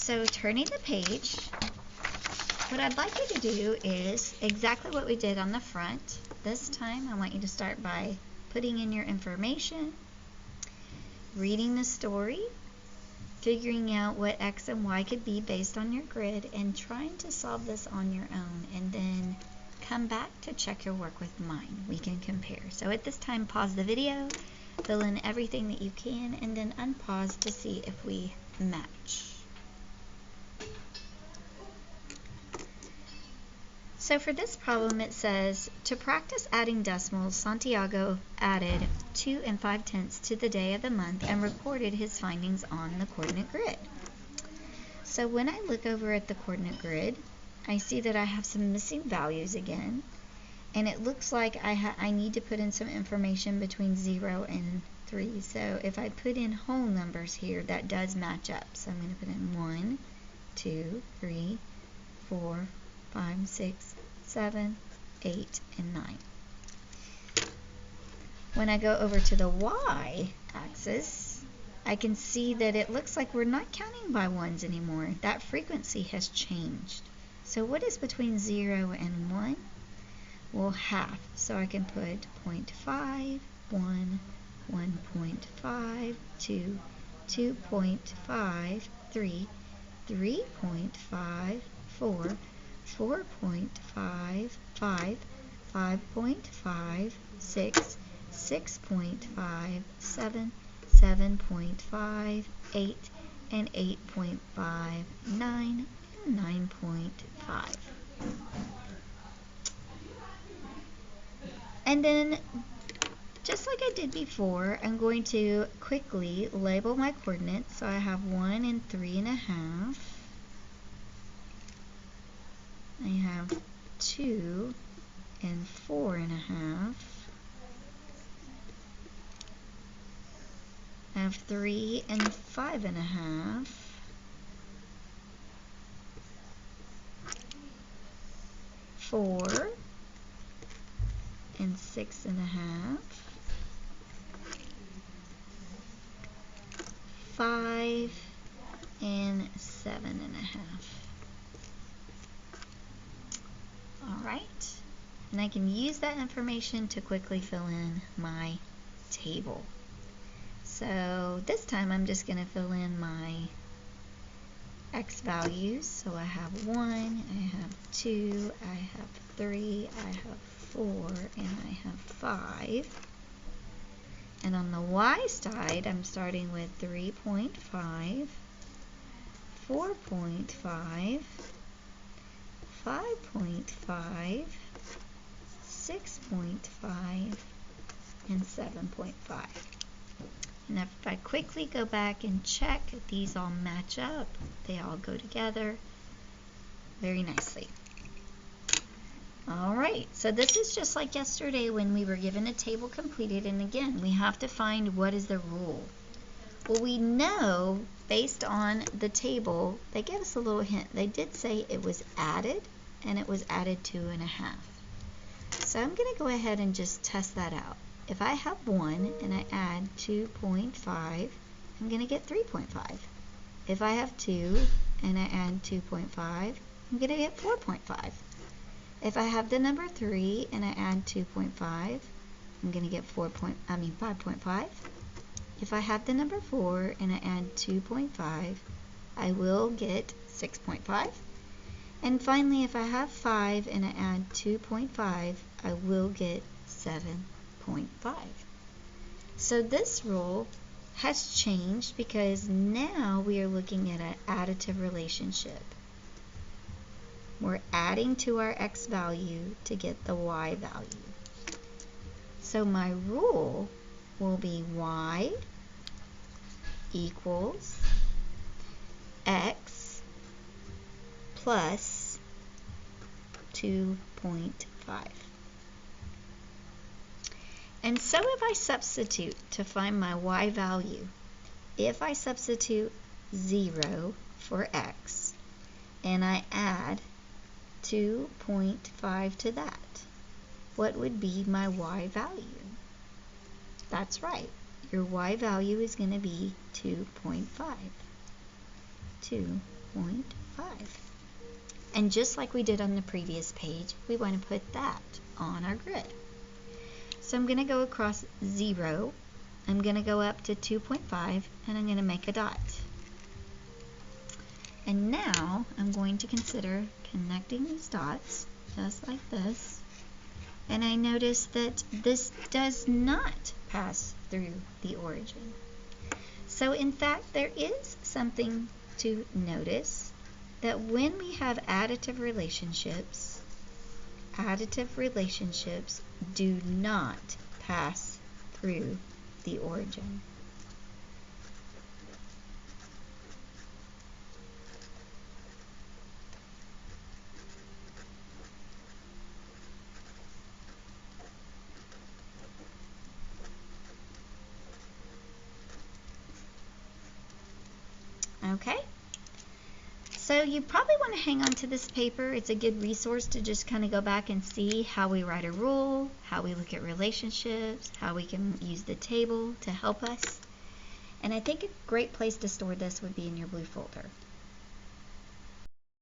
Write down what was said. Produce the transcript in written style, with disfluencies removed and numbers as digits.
So turning the page, what I'd like you to do is exactly what we did on the front. This time I want you to start by putting in your information, reading the story, figuring out what X and Y could be based on your grid, and trying to solve this on your own, and then come back to check your work with mine. We can compare. So at this time, pause the video, fill in everything that you can, and then unpause to see if we match. So for this problem, it says, to practice adding decimals, Santiago added 2 5/10 to the day of the month and recorded his findings on the coordinate grid. So when I look over at the coordinate grid, I see that I have some missing values again, and it looks like I need to put in some information between 0 and 3. So if I put in whole numbers here, that does match up. So I'm going to put in 1, 2, 3, 4, 5, 6, 7, 8, and 9. When I go over to the y-axis, I can see that it looks like we're not counting by ones anymore. That frequency has changed. So what is between 0 and 1? Well, half. So I can put 0.5, 1, 1.5, 2, 2.5, 3, 3.5, 4, 4.5, 5, 5.5, 6, 6.5, 7, 7.5, 8, and 8.5, 9, and 9.5. And then, just like I did before, I'm going to quickly label my coordinates. So I have 1 and 3.5. I have 2 and 4.5. I have 3 and 5.5. 4 and 6.5. 5 and 7.5. Alright, and I can use that information to quickly fill in my table. So this time I'm just going to fill in my X values. So I have 1, I have 2, I have 3, I have 4, and I have 5. And on the Y side, I'm starting with 3.5, 4.5, 5.5, 6.5, and 7.5. And if I quickly go back and check, these all match up. They all go together very nicely. Alright, so this is just like yesterday when we were given a table completed, and again, we have to find what is the rule. Well, we know based on the table, they gave us a little hint. They did say it was added, and it was added 2.5. So I'm going to go ahead and just test that out. If I have 1 and I add 2.5, I'm going to get 3.5. If I have 2 and I add 2.5, I'm going to get 4.5. If I have the number 3 and I add 2.5, I'm going to get 5.5. If I have the number 4 and I add 2.5, I will get 6.5. And finally, if I have 5 and I add 2.5, I will get 7.5. So this rule has changed because now we are looking at an additive relationship. We're adding to our X value to get the Y value. So my rule will be Y equals X plus 2.5. And so if I substitute to find my Y value, if I substitute 0 for X and I add 2.5 to that, what would be my Y value? That's right. Your Y value is going to be 2.5. 2.5. And just like we did on the previous page, we want to put that on our grid. So I'm going to go across 0, I'm going to go up to 2.5, and I'm going to make a dot. And now I'm going to consider connecting these dots just like this. And I notice that this does not pass through the origin. So in fact, there is something to notice, that when we have additive relationships do not pass through the origin. Okay? So you probably want to hang on to this paper. It's a good resource to just kind of go back and see how we write a rule, how we look at relationships, how we can use the table to help us. And I think a great place to store this would be in your blue folder.